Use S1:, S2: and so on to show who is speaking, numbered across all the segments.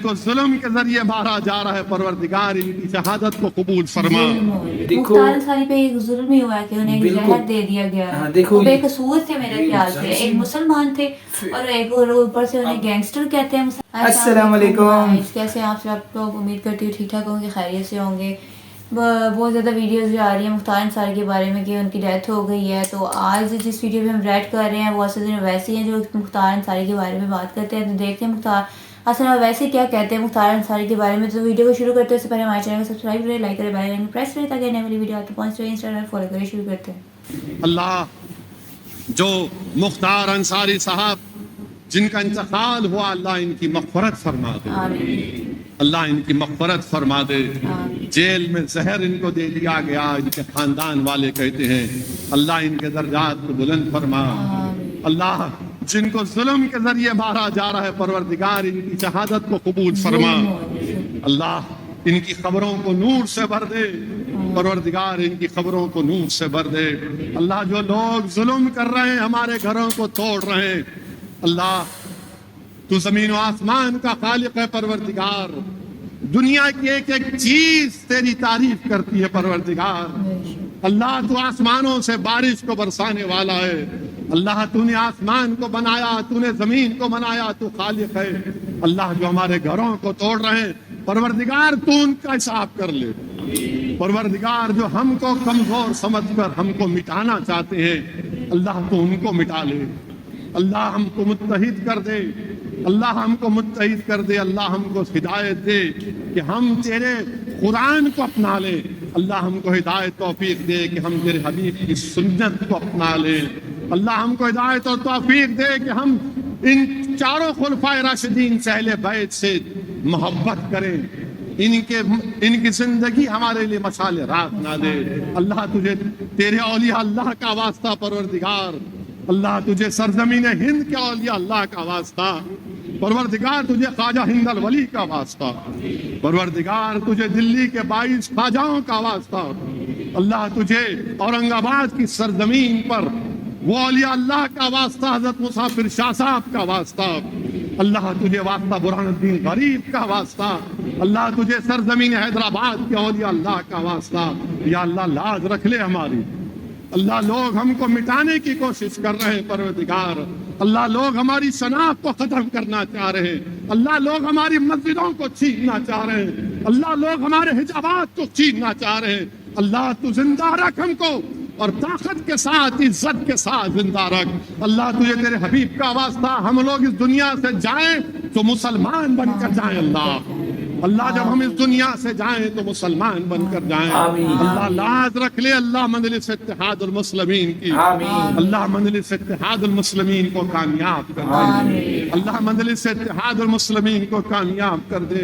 S1: کو ظلم کے ذریعے مارا جا رہا ہے، پروردگار ان کی شہادت کو قبول فرما۔
S2: مختار انصاری پہ ایک ظلم ہی ہوا ہے کہ انہیں ایک زہر دے دیا گیا ہے، وہ بے قصور تھے میرے خیال سے، ایک مسلمان تھے اور ایک اوپر سے انہیں گینگسٹر کہتے ہیں۔
S3: السلام علیکم،
S2: کیسے آپ لوگ؟ امید کرتی ہوں ٹھیک ٹھاک ہوں گے، خیریت سے ہوں گے۔ بہت زیادہ ویڈیوز جو آ رہی ہیں مختار انصاری کے بارے میں کہ ان کی ڈیتھ ہو گئی ہے، تو آج جس ویڈیو میں ہم ریڈ کر رہے ہیں وہ اصل میں ویسے ہیں جو مختار انصاری کے بارے میں بات کرتے ہیں۔ تو دیکھتے ہیں مختار اصل میں ویسے کیا کہتے ہیں مختار انصاری کے بارے میں۔ تو ویڈیو کو شروع کرتے ہیں اس سے پہلے ہمارے چینل کو سبسکرائب کریں، لائک کریں، بیل آئکن پریس کریں تاکہ نئی والی ویڈیو آپ تک پہنچ جائے۔ انسٹاگرام فالو کریں، شروع کرتے ہیں۔
S1: اللہ جو مختار انصاری صاحب جن کا انتقال ہوا، اللہ ان کی مغفرت فرما دے،
S2: آمین،
S1: اللہ ان کی مغفرت فرما دے۔
S2: آمین،
S1: جیل میں زہر ان کو دے دیا گیا، ان کے خاندان والے کہتے ہیں اللہ ان کے درجات کو بلند فرما۔
S2: آمین،
S1: اللہ جن کو ظلم کے ذریعے مارا جا رہا ہے، پروردگار ان کی شہادت کو قبول فرما۔ اللہ ان کی قبروں کو نور سے بھر دے، پروردگار ان کی قبروں کو نور سے بھر دے۔ اللہ جو لوگ ظلم کر رہے ہیں، ہمارے گھروں کو توڑ رہے ہیں، اللہ تو زمین و آسمان کا خالق ہے پروردگار، دنیا کی ایک ایک چیز تیری تعریف کرتی ہے پروردگار۔ اللہ تو آسمانوں سے بارش کو برسانے والا ہے، اللہ تو نے آسمان کو بنایا، تو نے زمین کو بنایا، تو خالق ہے۔ اللہ جو ہمارے گھروں کو توڑ رہے ہیں، پروردگار تو ان کا حساب کر لے۔ پروردگار جو ہم کو کمزور سمجھ کر ہم کو مٹانا چاہتے ہیں، اللہ تو ان کو مٹا لے۔ اللہ ہم کو متحد کر دے، اللہ ہم کو متحد کر دے، اللہ ہم کو ہدایت دے کہ ہم تیرے قرآن کو اپنا لیں۔ اللہ ہم کو ہدایت توفیق دے کہ ہم تیرے حبیب کی سنت کو اپنا لیں۔ اللہ ہم کو ہدایت اور توفیق دے کہ ہم ان چاروں خلفائے راشدین سے اہل بیت سے محبت کریں، ان کی زندگی ہمارے لیے مشعل راہ نہ دے۔ اللہ تجھے تیرے اولیاء اللہ کا واسطہ پروردگار، اللہ تجھے سرزمین ہند کے اولیاء اللہ کا واسطہ، پروردگار تجھے خواجہ ہند الولی کا واسطہ، پروردگار تجھے دلی کے 22 خواجہوں کا واسطہ، اللہ تجھے اورنگ آباد کی سرزمین پر وہ اولیاء اللہ کا واسطہ، حضرت مسافر شاہ صاحب کا واسطہ، اللہ تجھے واسطہ برہان الدین غریب کا واسطہ، اللہ تجھے سرزمین حیدرآباد کے اولیاء اللہ کا واسطہ۔ یا اللہ لاز رکھ لے ہماری، اللہ لوگ ہم کو مٹانے کی کوشش کر رہے ہیں پروردگار، اللہ لوگ ہماری شناخت کو ختم کرنا چاہ رہے ہیں، اللہ لوگ ہماری مسجدوں کو چھیننا چاہ رہے ہیں، اللہ لوگ ہمارے حجابات کو چھیننا چاہ رہے ہیں۔ اللہ تو زندہ رکھ ہم کو اور طاقت کے ساتھ، عزت کے ساتھ زندہ رکھ۔ اللہ تجھے تیرے حبیب کا واسطہ ہم لوگ اس دنیا سے جائیں تو مسلمان بن کر جائیں۔ اللہ جب ہم اس دنیا سے جائیں تو مسلمان بن کر جائیں۔ اللہ لاز رکھ لے، اللہ مجلس اتحاد المسلمین کی، اللہ مجلس اتحاد المسلمین کو کامیاب کر دے، اللہ مجلس اتحاد المسلمین کو کامیاب کر دے۔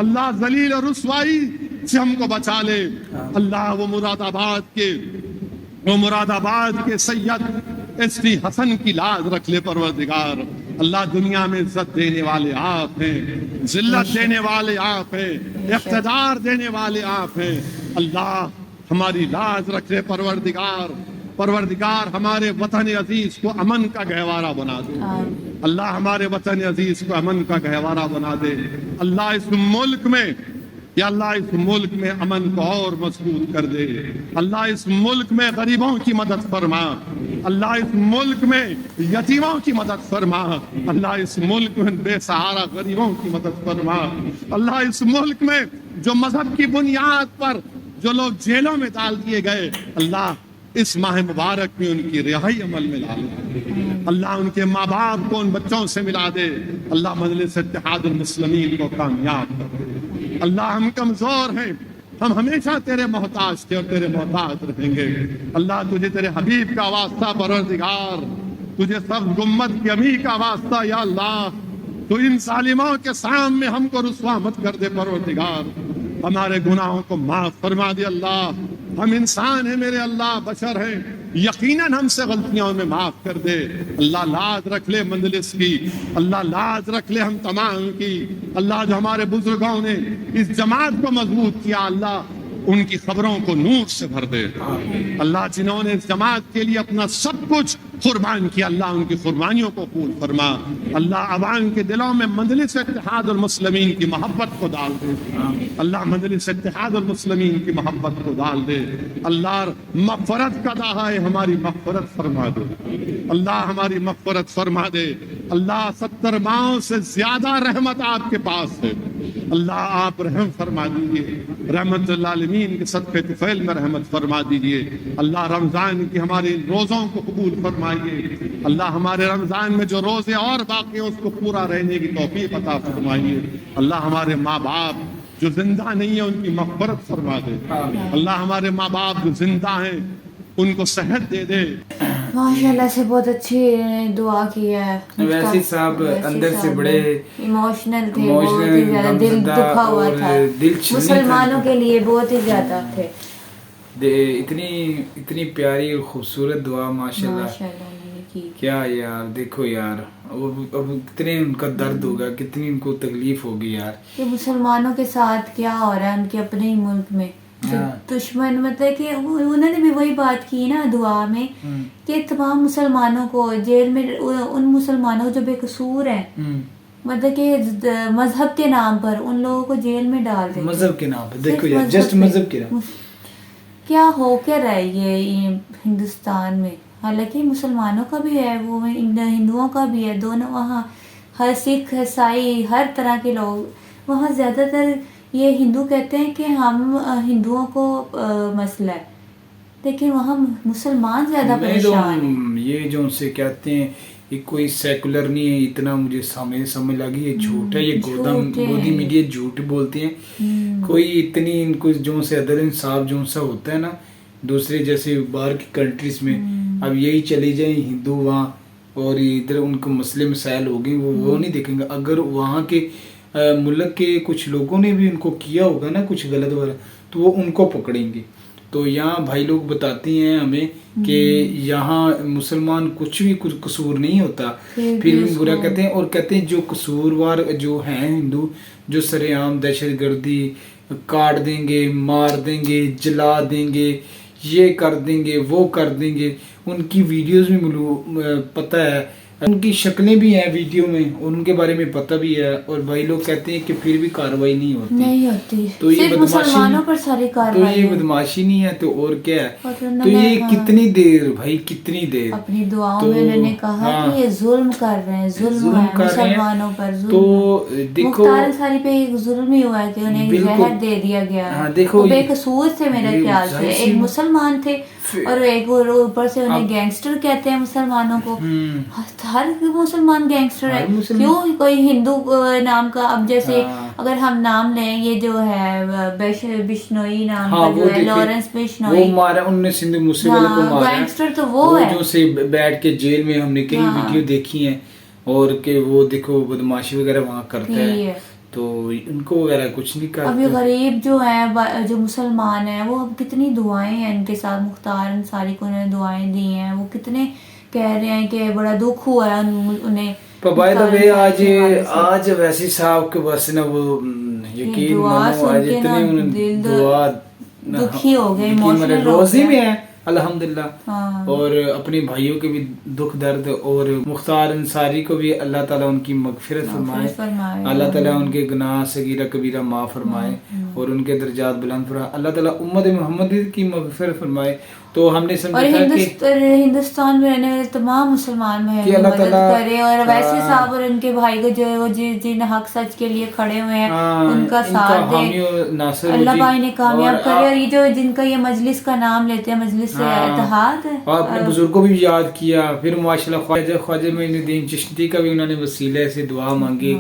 S1: اللہ ذلیل اور رسوائی سے ہم کو بچا لے۔ اللہ وہ مراد آباد کے سید ایس ٹی حسن کی لاز رکھ لے پروردگار۔ اللہ دنیا میں عزت دینے والے آپ ہیں، ذلت دینے والے آپ ہیں، اقتدار دینے والے آپ ہیں۔ اللہ ہماری لاز رکھ لے پروردگار ہمارے وطن عزیز کو امن کا گہوارہ بنا دے۔ اللہ ہمارے وطن عزیز کو امن کا گہوارہ بنا دے۔ اللہ اس ملک میں، یا اللہ اس ملک میں امن کو اور مضبوط کر دے۔ اللہ اس ملک میں غریبوں کی مدد فرما، اللہ اس ملک میں یتیموں کی مدد فرما، اللہ اس ملک میں بے سہارا غریبوں کی مدد فرما۔ اللہ اس ملک میں جو مذہب کی بنیاد پر جو لوگ جیلوں میں ڈال دیے گئے، اللہ اس ماہ مبارک میں ان کی رہائی عمل میں لا دے۔ اللہ ان کے ماں باپ کو ان بچوں سے ملا دے۔ اللہ مجلس اتحاد المسلمین کو کامیاب کر دے۔ اللہ ہم کمزور ہیں، ہم ہمیشہ تیرے محتاج تھے اور تیرے محتاج رہیں گے۔ اللہ تجھے تیرے حبیب کا واسطہ پروردگار، تجھے سب گمت کی امی کا واسطہ، یا اللہ تو ان ظالموں کے سامنے ہم کو رسوا مت کر دے پروردگار۔ ہمارے گناہوں کو معاف فرما دے اللہ، ہم انسان ہیں میرے اللہ، بشر ہیں، یقیناً ہم سے غلطیوں میں معاف کر دے۔ اللہ لاز رکھ لے مجلس کی، اللہ لاز رکھ لے ہم تمام کی۔ اللہ جو ہمارے بزرگوں نے اس جماعت کو مضبوط کیا، اللہ ان کی خبروں کو نور سے بھر دے۔ اللہ جنہوں نے اس جماعت کے لیے اپنا سب کچھ قربان کیا, اللہ ان کی قربانیوں کو قبول فرما. اللہ عوام کے دلوں میں مجلس اتحاد المسلمین کی محبت کو ڈال دے. اللہ مجلس اتحاد المسلمین کی محبت کو ڈال دے. اللہ مغفرت کا دعا ہے, ہماری مغفرت فرما دے. اللہ ہماری مغفرت فرما دے. اللہ 70 ماہوں سے زیادہ رحمت آپ کے پاس ہے. اللہ آپ رحم فرما دیجیے, رحمت العالمین کے صدقے طفیل میں رحمت فرما دیجیے. اللہ رمضان کی ہمارے روزوں کو قبول فرمائیے. اللہ ہمارے رمضان میں جو روزے اور باقی ہیں اس کو پورا رہنے کی توفیق عطا فرمائیے. اللہ ہمارے ماں باپ جو زندہ نہیں ہیں ان کی مغفرت فرما دے. اللہ ہمارے ماں باپ جو زندہ ہیں ان کو صحت دے دے.
S2: ماشاءاللہ سے بہت اچھی دعا کی ہے.
S3: ویسی صاحب اندر سے بڑے
S2: ایموشنل تھے, بہت ہی زیادہ دل دکھا ہوا تھا, مسلمانوں کے لیے بہت ہی زیادہ تھے.
S3: اتنی پیاری اور خوبصورت دعا ماشاءاللہ. کیا یار, دیکھو یار اب کتنے ان کا درد ہوگا, کتنی ان کو تکلیف ہوگی یار,
S2: کہ مسلمانوں کے ساتھ کیا ہو رہا ہے ان کے اپنے ہی ملک میں. دشمن مطلب کہ انہوں نے بھی وہی بات کی نا دعا میں کہ تمام مسلمانوں کو جیل میں, ان مسلمانوں جو بے قصور ہیں مطلب کہ مذہب کے نام پر ان لوگوں کو جیل میں ڈال دیں.
S3: مذہب کے نام پر دیکھو یار, جسٹ مذہب کے نام
S2: کیا ہو کیا رہا ہے یہ ہندوستان میں. حالانکہ مسلمانوں کا بھی ہے, وہ ہندوؤں کا بھی ہے, دونوں وہاں ہر سکھ عیسائی ہر طرح کے لوگ وہاں. زیادہ تر یہ ہندو کہتے ہیں کہ ہم ہندوؤں کو مسئلہ ہے, لیکن وہاں مسلمان زیادہ پریشان ہیں.
S3: یہ جو ان سے کہتے ہیں یہ کوئی سیکولر نہیں ہے, اتنا مجھے سمجھ لگی یہ جھوٹ ہے, یہ گودی میڈیا جھوٹ بولتے ہیں. کوئی اتنی ان کو جو سے عدل انصاف جو سا ہوتا ہے نا دوسرے جیسے باہر کی کنٹریز میں, اب یہی چلی جائیں ہندو وہاں اور ادھر ان کو مسئلے مسائل ہو گئے, وہ نہیں دیکھیں گے. اگر وہاں کے ملک کے کچھ لوگوں نے بھی ان کو کیا ہوگا نا کچھ غلط وغیرہ تو وہ ان کو پکڑیں گے. تو یہاں بھائی لوگ بتاتے ہیں ہمیں کہ یہاں مسلمان کچھ بھی کچھ قصور نہیں ہوتا, پھر بھی برا کہتے ہیں, اور کہتے ہیں جو قصوروار جو ہیں ہندو جو سر عام دہشت گردی کاٹ دیں گے, مار دیں گے, جلا دیں گے, یہ کر دیں گے, وہ کر دیں گے. ان کی ویڈیوز بھی پتہ ہے, ان کی شکلیں بھی ہیں ویڈیو میں, ان کے بارے میں پتہ بھی ہے. اور بھائی لوگ کہتے ہیں کہ پھر بھی کاروائی نہیں ہوتی. تو یہ
S2: مسلمانوں پر ساری کاروائی,
S3: تو یہ بدماشی نہیں ہے تو اور کیا ہے. تو یہ کتنی دیر بھائی, کتنی دیر
S2: اپنی دعاؤں میں انہوں نے کہا کہ یہ ظلم کر رہے ہیں, ظلم ہے مسلمانوں پر.
S3: تو دیکھو
S2: مختار انصاری پہ ایک ظلم ہی ہوا ہے کہ انہیں زہر دے دیا گیا. وہ بے قصور تھے میرے خیال سے, ایک مسلمان تھے اور ایک اوپر سے انہیں گینگسٹر کہتے ہیں مسلمانوں کو. ہر مسلمان گینگسٹر ہے, کیوں کوئی ہندو نام کا. اب جیسے اگر ہم نام لیں یہ جو ہے بشنوئی نام کا جو ہے لارنس بشنوئی,
S3: وہ مارا انہوں نے سندھ موسیقی والے کو مارا.
S2: گینگسٹر تو وہ ہے
S3: جو سے بیٹھ کے جیل میں ہم نے کئی ویڈیو دیکھی ہیں, اور کہ وہ دیکھو بدماشی وغیرہ وہاں کرتا ہے, تو ان کو وغیرہ کچھ نہیں کرتے.
S2: ابھی غریب جو ہیں جو مسلمان ہیں وہ اب کتنی دعائیں ہیں ان کے ساتھ. مختار انصاری کو انہوں نے دعائیں دی ہیں, وہ کتنے کہہ رہے ہیں کہ بڑا دکھ ہوا ہے انہیں.
S3: بائی دا وے آج ویسی صاحب کے بس نا وہ یقین مانو آج اتنے دعا
S2: دکھی ہو گئے,
S3: میرے روزی میں ہے الحمدللہ. اور اپنے بھائیوں کے بھی دکھ درد, اور مختار انصاری کو بھی اللہ تعالیٰ ان کی مغفرت فرمائے, اللہ تعالیٰ ان کے گناہ صغیرہ کبیرہ معاف فرمائے اور ان کے درجات بلند فرمائے. اللہ تعالیٰ امت محمد کی مغفرت فرمائے. تو ہم نے سمجھا
S2: کہ ہندوستان میں رہنے والے تمام مسلمان بھائی مدد کرے, اور ویسے صاحب اور ان کے بھائی کو جو ہے وہ جن حق سچ کے لیے کھڑے ہوئے ہیں ان کا ساتھ دے, اللہ بھائی نے کامیاب کرے. اور یہ جو جن کا یہ مجلس کا نام لیتے ہیں مجلس اتحاد,
S3: اور اپنے بزرگوں بھی یاد کیا. پھر ماشاءاللہ خواجہ معین الدین چشتی کا بھی انہوں نے وسیلے سے دعا مانگی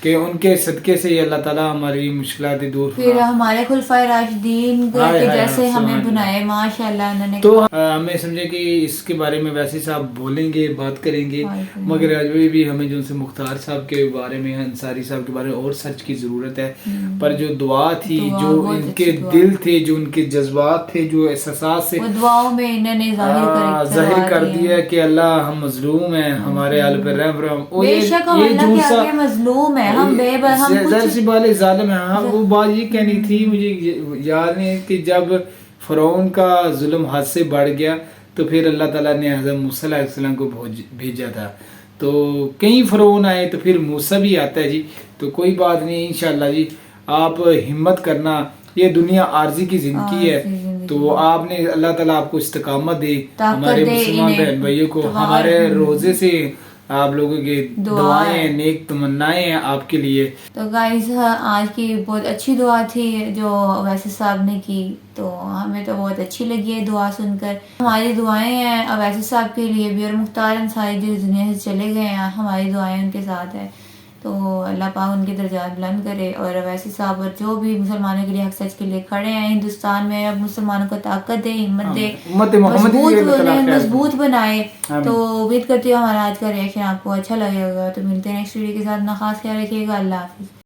S3: کہ ان کے صدقے سے اللہ تعالیٰ ہماری مشکلات دور فرمائے.
S2: پھر ہمارے خلفائے راشدین کے جیسے ہمیں بنائے ماشاءاللہ انہوں نے.
S3: تو ہمیں سمجھے کہ اس کے بارے میں ویسے صاحب بولیں گے, بات کریں گے, مگر ابھی بھی ہمیں جو سے مختار صاحب کے بارے میں, انصاری صاحب کے بارے میں اور سرچ کی ضرورت ہے. پر جو دعا تھی, جو ان کے دل تھے, جو ان کے جذبات تھے, جو احساسات سے
S2: دعاؤں میں انہوں نے
S3: ظاہر کر دیا کہ اللہ ہم مظلوم ہیں, ہمارے حال پر رحم فرما.
S2: بے شک ہم اللہ کے آگے مظلوم ہیں, ہم بے بس
S3: ظاہر سی بات ہے ظالم ہیں. ہاں وہ بات یہ کہنی تھی, مجھے یاد نہیں کہ جب فرعون کا ظلم حد سے بڑھ گیا تو پھر اللہ تعالیٰ نے حضرت موسیٰ علیہ السلام کو بھیجا تھا. تو کئی فرعون آئے تو پھر موسیٰ بھی آتا ہے جی. تو کوئی بات نہیں انشاءاللہ جی, آپ ہمت کرنا, یہ دنیا عارضی کی زندگی ہے. تو آپ نے اللہ تعالیٰ آپ کو استقامت دے, ہمارے مسلمان بہن بھائیوں کو, ہمارے روزے سے آپ لوگوں کی دعائیں نیک تمنائیں ہیں آپ کے لیے.
S2: تو گائز آج کی بہت اچھی دعا تھی جو اویسی صاحب نے کی, تو ہمیں تو بہت اچھی لگی ہے دعا سن کر. ہماری دعائیں ہیں اویسی صاحب کے لیے بھی, اور مختار انصاری جو دنیا سے چلے گئے ہیں ہماری دعائیں ان کے ساتھ ہیں. تو اللہ پاک ان کے درجات بلند کرے, اور اویسی صاحب اور جو بھی مسلمانوں کے لیے حق سچ کے لیے کھڑے ہیں ہندوستان میں, اب مسلمانوں کو طاقت دے, ہمت دے, مضبوط بنائے. تو امید کرتی ہوں ہمارا آج کا ریئیکشن آپ کو اچھا لگے ہوگا. تو ملتے ہیں نیکسٹ ویڈیو کے ساتھ, اپنا خاص خیال رکھیے گا. اللہ حافظ.